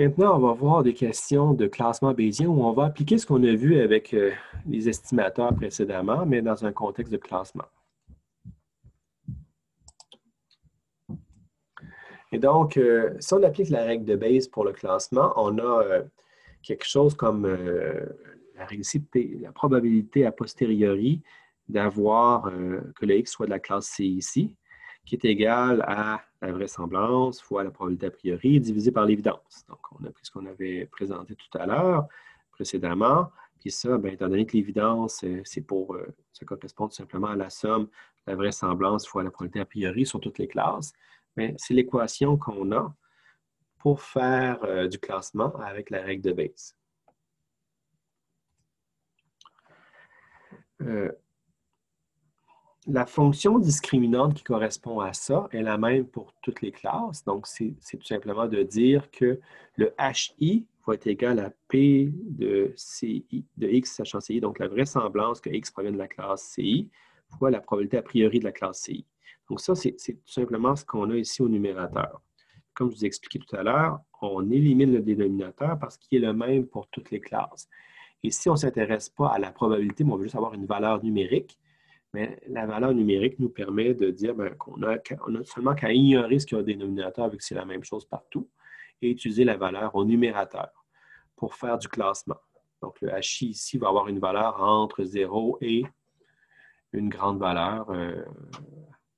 Maintenant, on va voir des questions de classement bayésien où on va appliquer ce qu'on a vu avec les estimateurs précédemment, mais dans un contexte de classement. Et donc, si on applique la règle de Bayes pour le classement, on a quelque chose comme la probabilité a posteriori d'avoir que le x soit de la classe C ici, qui est égale à la vraisemblance fois la probabilité a priori divisée par l'évidence. Donc, on a pris ce qu'on avait présenté tout à l'heure, précédemment, puis ça, bien, étant donné que l'évidence, ça correspond tout simplement à la somme de la vraisemblance fois la probabilité a priori sur toutes les classes, c'est l'équation qu'on a pour faire du classement avec la règle de Bayes. La fonction discriminante qui correspond à ça est la même pour toutes les classes. Donc, c'est tout simplement de dire que le HI va être égal à P de CI, de X sachant CI, donc la vraisemblance que X provient de la classe CI, fois la probabilité a priori de la classe CI. Donc, ça, c'est tout simplement ce qu'on a ici au numérateur. Comme je vous ai expliqué tout à l'heure, on élimine le dénominateur parce qu'il est le même pour toutes les classes. Et si on ne s'intéresse pas à la probabilité, mais on veut juste avoir une valeur numérique, mais la valeur numérique nous permet de dire qu'on n'a seulement qu'à ignorer ce qu'il y a au dénominateur vu que c'est la même chose partout et utiliser la valeur au numérateur pour faire du classement. Donc, le HI ici va avoir une valeur entre 0 et une grande valeur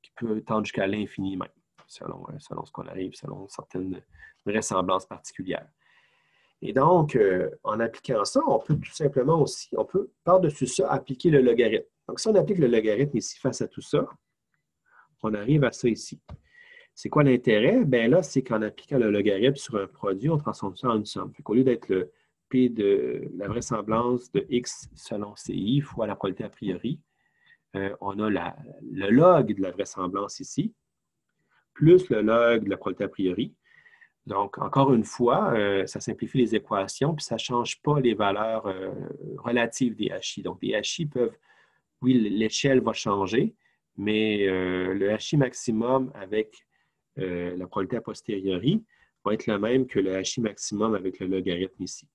qui peut tendre jusqu'à l'infini même, selon ce qu'on arrive, selon certaines vraisemblances particulières. Et donc, en appliquant ça, on peut tout simplement aussi, on peut par-dessus ça appliquer le logarithme. Donc, si on applique le logarithme ici face à tout ça, on arrive à ça ici. C'est quoi l'intérêt? Bien là, c'est qu'en appliquant le logarithme sur un produit, on transforme ça en une somme. Au lieu d'être le P de la vraisemblance de X selon CI fois la probabilité a priori, on a le log de la vraisemblance ici, plus le log de la probabilité a priori. Donc, encore une fois, ça simplifie les équations, puis ça ne change pas les valeurs relatives des HI. Donc, les HI peuvent, oui, l'échelle va changer, mais le HI maximum avec la probabilité a posteriori va être le même que le HI maximum avec le logarithme ici.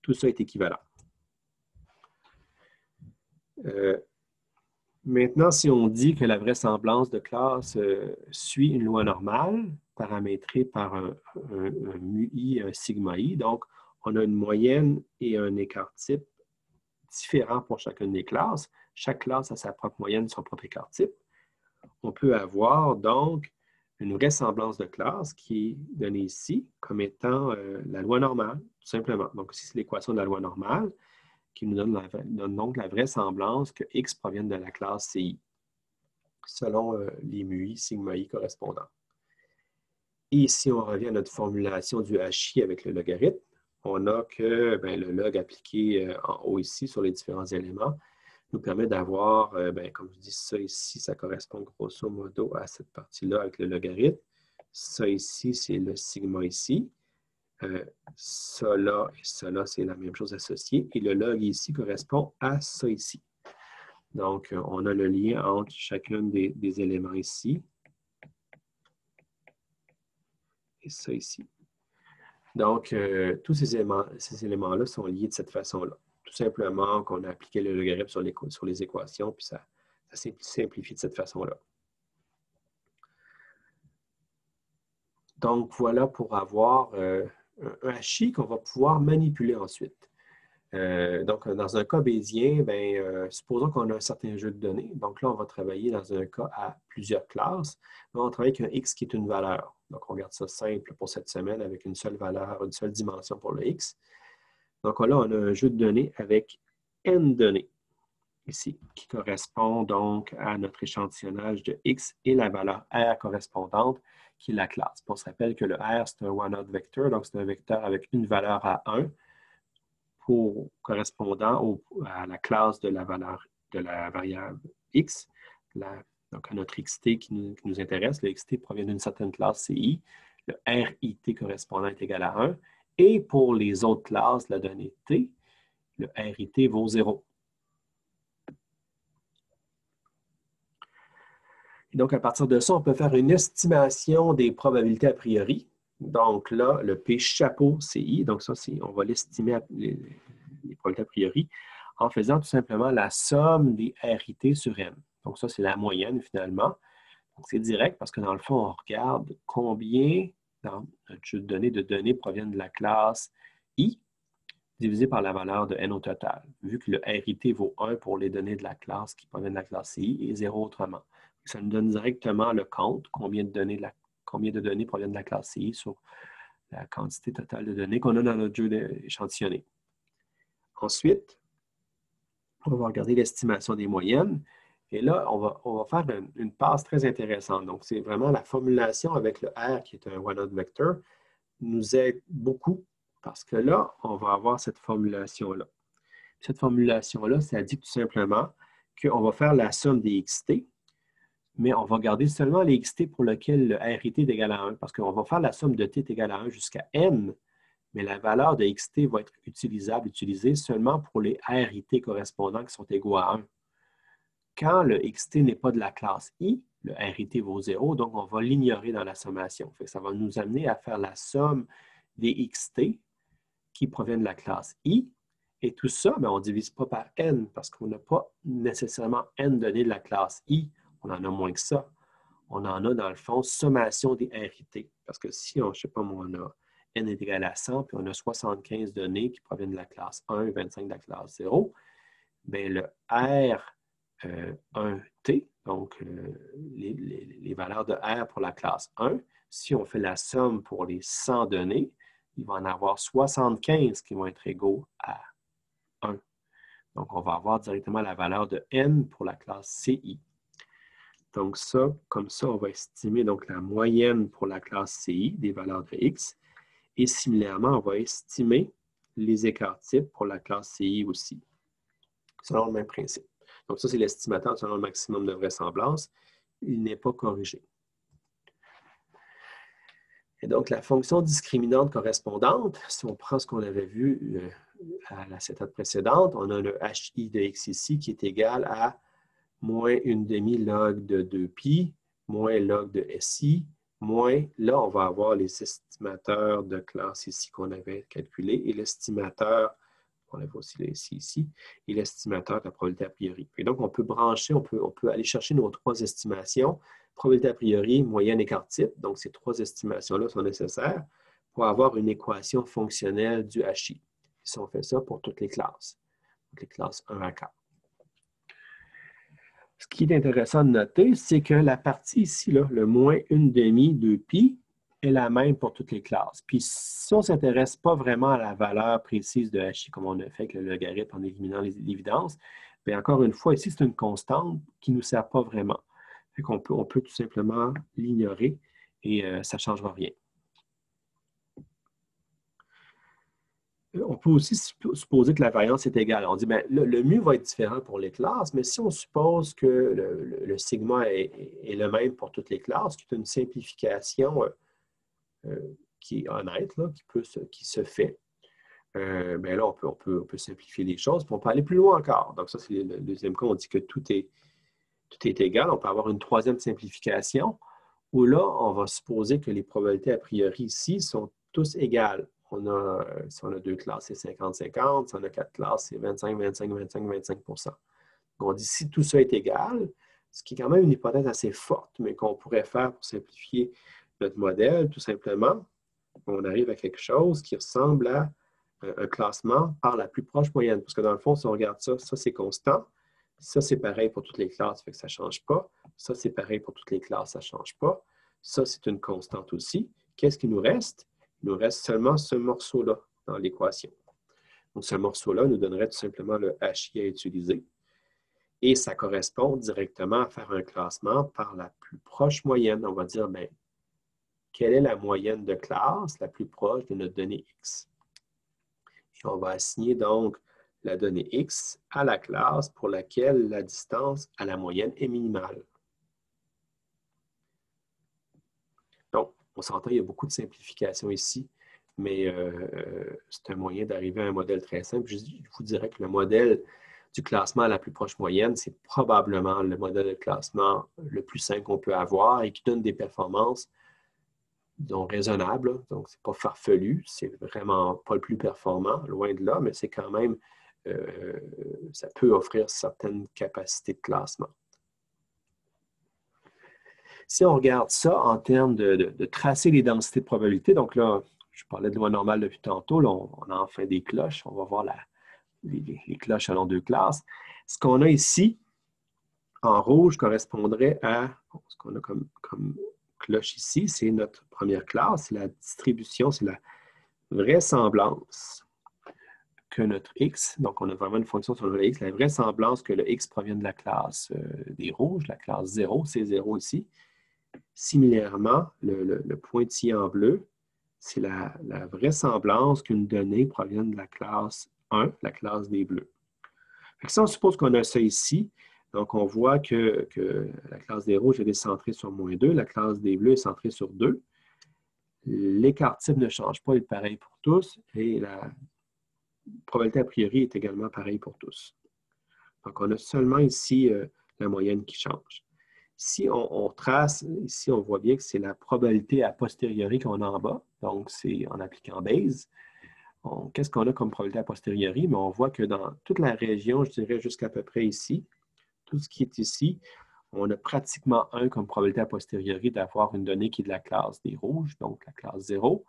Tout ça est équivalent. Maintenant, si on dit que la vraisemblance de classe suit une loi normale, paramétrée par un mu i et un sigma i, donc on a une moyenne et un écart type différents pour chacune des classes. Chaque classe a sa propre moyenne, son propre écart type. On peut avoir donc une vraisemblance de classe qui est donnée ici comme étant la loi normale, tout simplement. Donc, ici, c'est l'équation de la loi normale qui nous donne donc la vraisemblance que X provienne de la classe CI, selon les mu i, sigma i correspondants. Et si on revient à notre formulation du HI avec le logarithme, on a que le log appliqué en haut ici sur les différents éléments nous permet d'avoir, comme je dis, ça ici, ça correspond grosso modo à cette partie-là avec le logarithme. Ça ici, c'est le sigma ici. Ça là et ça là, c'est la même chose associée. Et le log ici correspond à ça ici. Donc, on a le lien entre chacun des éléments ici et ça ici. Donc, tous ces éléments-là sont liés de cette façon-là. Tout simplement qu'on a appliqué le logarithme sur les équations, puis ça simplifie de cette façon-là. Donc, voilà pour avoir un HI qu'on va pouvoir manipuler ensuite. Donc, dans un cas bayésien, supposons qu'on a un certain jeu de données. Donc là, on va travailler dans un cas à plusieurs classes. On va travailler avec un X qui est une valeur. Donc, on garde ça simple pour cette semaine avec une seule valeur, une seule dimension pour le X. Donc là, on a un jeu de données avec N données ici, qui correspond donc à notre échantillonnage de X et la valeur R correspondante, qui est la classe. On se rappelle que le R, c'est un one-hot vector, donc c'est un vecteur avec une valeur à 1 correspondant à la classe de la valeur de la variable X. Donc, à notre XT qui nous intéresse, le XT provient d'une certaine classe CI. Le RIT correspondant est égal à 1. Et pour les autres classes de la donnée T, le RIT vaut 0. Et donc, à partir de ça, on peut faire une estimation des probabilités a priori. Donc là, le P chapeau CI, donc ça, on va l'estimer, les probabilités a priori, en faisant tout simplement la somme des RIT sur N. Donc ça, c'est la moyenne finalement. Donc c'est direct parce que dans le fond, on regarde combien dans notre jeu de données proviennent de la classe I divisé par la valeur de N au total, vu que le RIT vaut 1 pour les données de la classe qui proviennent de la classe CI et 0 autrement. Ça nous donne directement le compte, combien de données proviennent de la classe CI sur la quantité totale de données qu'on a dans notre jeu échantillonné. Ensuite, on va regarder l'estimation des moyennes. Et là, on va faire une passe très intéressante. Donc, c'est vraiment la formulation avec le R, qui est un one-hot vector, nous aide beaucoup parce que là, on va avoir cette formulation-là. Cette formulation-là, ça dit tout simplement qu'on va faire la somme des XT, mais on va garder seulement les XT pour lesquels le RIT est égal à 1, parce qu'on va faire la somme de T est égal à 1 jusqu'à N, mais la valeur de XT va être utilisée seulement pour les RIT correspondants qui sont égaux à 1. Quand le XT n'est pas de la classe I, le RIT vaut 0, donc on va l'ignorer dans la sommation. Ça va nous amener à faire la somme des XT qui proviennent de la classe I. Et tout ça, on ne divise pas par N parce qu'on n'a pas nécessairement N données de la classe I. On en a moins que ça. On en a, dans le fond, sommation des RIT. Parce que si, je ne sais pas, on a N est égal à 100, puis on a 75 données qui proviennent de la classe 1 et 25 de la classe 0, bien, le R1T, donc les valeurs de R pour la classe 1, si on fait la somme pour les 100 données, il va en avoir 75 qui vont être égaux à 1. Donc, on va avoir directement la valeur de N pour la classe CI. Donc, comme ça, on va estimer donc, la moyenne pour la classe CI des valeurs de X. Et similairement, on va estimer les écarts types pour la classe CI aussi, selon le même principe. Donc, ça, c'est l'estimateur selon le maximum de vraisemblance. Il n'est pas corrigé. Et donc, la fonction discriminante correspondante, si on prend ce qu'on avait vu à la cétate précédente, on a le HI de X ici qui est égal à moins 1/2 log de 2pi, moins log de SI, moins, là, on va avoir les estimateurs de classe ici qu'on avait calculé et l'estimateur, on avait aussi le SI ici, et l'estimateur de la probabilité a priori. Et donc, on peut brancher, on peut aller chercher nos trois estimations, probabilité a priori, moyenne, écart type. Donc, ces trois estimations-là sont nécessaires pour avoir une équation fonctionnelle du HI. Si on fait ça pour toutes les classes, donc les classes 1 à 4. Ce qui est intéressant de noter, c'est que la partie ici, là, le moins 1/2 2pi, est la même pour toutes les classes. Puis si on ne s'intéresse pas vraiment à la valeur précise de HI, comme on a fait avec le logarithme en éliminant l'évidence, bien encore une fois, ici, c'est une constante qui ne nous sert pas vraiment. On peut tout simplement l'ignorer et ça ne changera rien. On peut aussi supposer que la variance est égale. On dit, bien, le mu va être différent pour les classes, mais si on suppose que le sigma est le même pour toutes les classes, qui est une simplification qui est honnête, là, qui se fait, bien là, on peut simplifier les choses, puis on peut aller plus loin encore. Donc ça, c'est le deuxième cas, on dit que tout est égal. On peut avoir une troisième simplification, où là, on va supposer que les probabilités a priori ici sont tous égales. Si on a deux classes, c'est 50-50. Si on a quatre classes, c'est 25-25-25-25 %. On dit si tout ça est égal, ce qui est quand même une hypothèse assez forte, mais qu'on pourrait faire pour simplifier notre modèle, tout simplement, on arrive à quelque chose qui ressemble à un classement par la plus proche moyenne. Parce que dans le fond, si on regarde ça, ça c'est constant. Ça, c'est pareil pour toutes les classes, ça fait que ça ne change pas. Ça, c'est pareil pour toutes les classes, ça ne change pas. Ça, c'est une constante aussi. Qu'est-ce qui nous reste? Il nous reste seulement ce morceau-là dans l'équation. Donc, ce morceau-là nous donnerait tout simplement le HI à utiliser. Et ça correspond directement à faire un classement par la plus proche moyenne. On va dire, bien, quelle est la moyenne de classe la plus proche de notre donnée X? Et on va assigner donc la donnée X à la classe pour laquelle la distance à la moyenne est minimale. Donc, on s'entend, il y a beaucoup de simplifications ici, mais c'est un moyen d'arriver à un modèle très simple. Je vous dirais que le modèle du classement à la plus proche moyenne, c'est probablement le modèle de classement le plus simple qu'on peut avoir et qui donne des performances disons, raisonnable. Donc, ce n'est pas farfelu, c'est vraiment pas le plus performant, loin de là, mais c'est quand même, ça peut offrir certaines capacités de classement. Si on regarde ça en termes de tracer les densités de probabilité, donc là, je parlais de loi normale depuis tantôt, là, on a enfin des cloches, on va voir les cloches selon deux classes. Ce qu'on a ici, en rouge, correspondrait à ce qu'on a comme cloche ici, c'est notre première classe, c'est la distribution, c'est la vraisemblance que notre x, donc on a vraiment une fonction sur le x, la vraisemblance que le x provienne de la classe des rouges, la classe 0, c'est 0 ici. Similairement, le pointillé en bleu, c'est la vraisemblance qu'une donnée provienne de la classe 1, la classe des bleus. Si on suppose qu'on a ça ici, donc on voit que la classe des rouges est centrée sur -2, la classe des bleus est centrée sur 2. L'écart type ne change pas, il est pareil pour tous, et la probabilité a priori est également pareille pour tous. Donc on a seulement ici la moyenne qui change. Si on trace, ici on voit bien que c'est la probabilité a posteriori qu'on a en bas, donc c'est en appliquant Bayes. Qu'est-ce qu'on a comme probabilité a posteriori? Mais on voit que dans toute la région, je dirais jusqu'à peu près ici, tout ce qui est ici, on a pratiquement 1 comme probabilité a posteriori d'avoir une donnée qui est de la classe des rouges, donc la classe 0.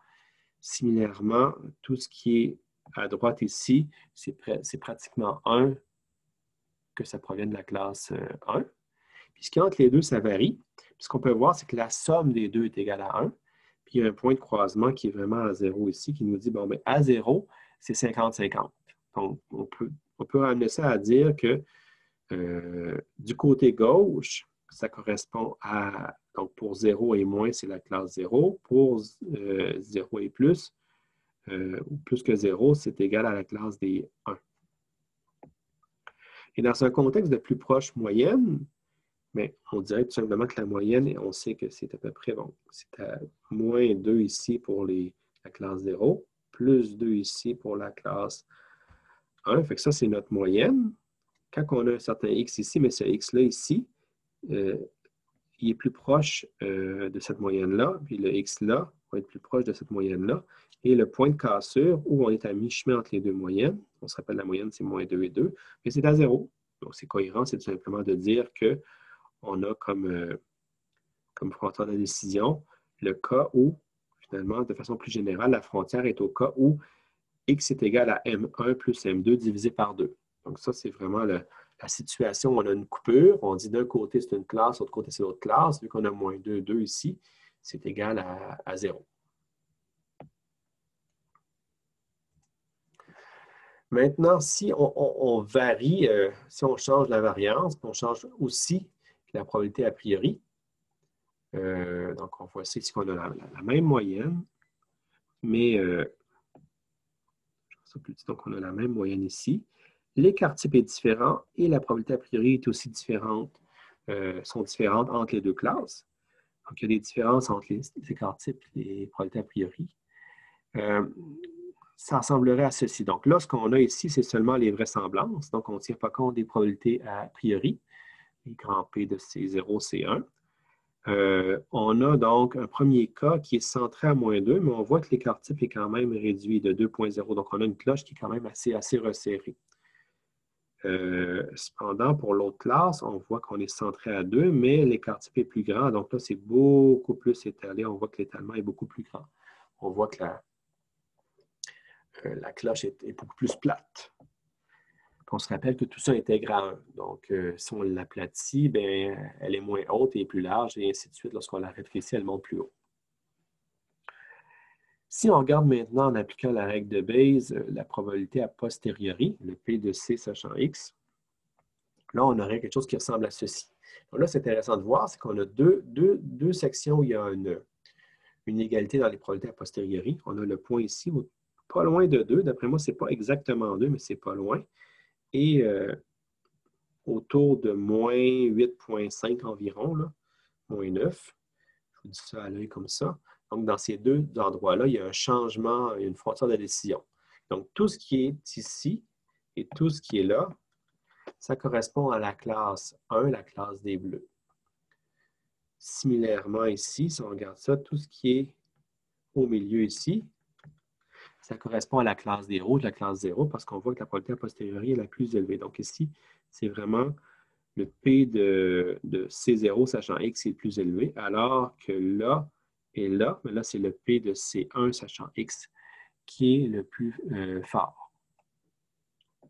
Similairement, tout ce qui est à droite ici, c'est pratiquement 1 que ça provient de la classe 1. Puis ce qui est entre les deux, ça varie. Puis ce qu'on peut voir, c'est que la somme des deux est égale à 1. Puis il y a un point de croisement qui est vraiment à 0 ici, qui nous dit, bon, bien, à 0, c'est 50-50. Donc, on peut ramener ça à dire que du côté gauche, ça correspond à, donc pour 0 et moins, c'est la classe 0. Pour 0 et plus, ou plus que 0, c'est égal à la classe des 1. Et dans un contexte de plus proche moyenne, mais on dirait tout simplement que la moyenne, on sait que c'est à peu près, bon, c'est à -2 ici pour la classe 0, plus 2 ici pour la classe 1. Fait que ça, c'est notre moyenne. Quand on a un certain x ici, mais ce x-là ici, il est plus proche de cette moyenne-là, puis le x-là va être plus proche de cette moyenne-là. Et le point de cassure, où on est à mi-chemin entre les deux moyennes, on se rappelle la moyenne, c'est -2 et 2, mais c'est à 0. Donc, c'est cohérent, c'est tout simplement de dire qu'on a comme frontière de décision le cas où, finalement, de façon plus générale, la frontière est au cas où x est égal à m1 plus m2 divisé par 2. Donc, ça, c'est vraiment la situation où on a une coupure. On dit d'un côté, c'est une classe, de l'autre côté, c'est l'autre classe. Vu qu'on a -2, 2 ici, c'est égal à 0. Maintenant, si on varie, si on change la variance, on change aussi la probabilité a priori. Donc, on voit ici qu'on a la même moyenne, mais donc on a la même moyenne ici. L'écart type est différent et la probabilité a priori est aussi différente, sont différentes entre les deux classes. Donc, il y a des différences entre les écarts types et les probabilités a priori. Ça ressemblerait à ceci. Donc là, ce qu'on a ici, c'est seulement les vraisemblances. Donc, on ne tient pas compte des probabilités a priori. Les grands P de C0, C1. On a donc un premier cas qui est centré à -2, mais on voit que l'écart type est quand même réduit de 2,0. Donc, on a une cloche qui est quand même assez resserrée. Cependant, pour l'autre classe, on voit qu'on est centré à 2, mais l'écart type est plus grand. Donc là, c'est beaucoup plus étalé. On voit que l'étalement est beaucoup plus grand. On voit que la cloche est beaucoup plus plate. On se rappelle que tout ça intègre à 1. Donc, si on l'aplatit, elle est moins haute et plus large, et ainsi de suite. Lorsqu'on la rétrécit, elle monte plus haut. Si on regarde maintenant en appliquant la règle de Bayes, la probabilité a posteriori, le P de C sachant X, là, on aurait quelque chose qui ressemble à ceci. Donc là, c'est intéressant de voir, c'est qu'on a deux sections où il y a une égalité dans les probabilités a posteriori. On a le point ici, pas loin de 2. D'après moi, ce n'est pas exactement 2, mais c'est pas loin. Et autour de -8,5 environ, là, -9. Je vous dis ça à l'œil comme ça. Donc, dans ces deux endroits-là, il y a un changement, une frontière de décision. Donc, tout ce qui est ici et tout ce qui est là, ça correspond à la classe 1, la classe des bleus. Similairement ici, si on regarde ça, tout ce qui est au milieu ici, ça correspond à la classe des rouges, la classe 0, parce qu'on voit que la probabilité a posteriori est la plus élevée. Donc ici, c'est vraiment le P de C0 sachant X est le plus élevé, alors que là et là, mais là, c'est le P de C1 sachant X qui est le plus fort.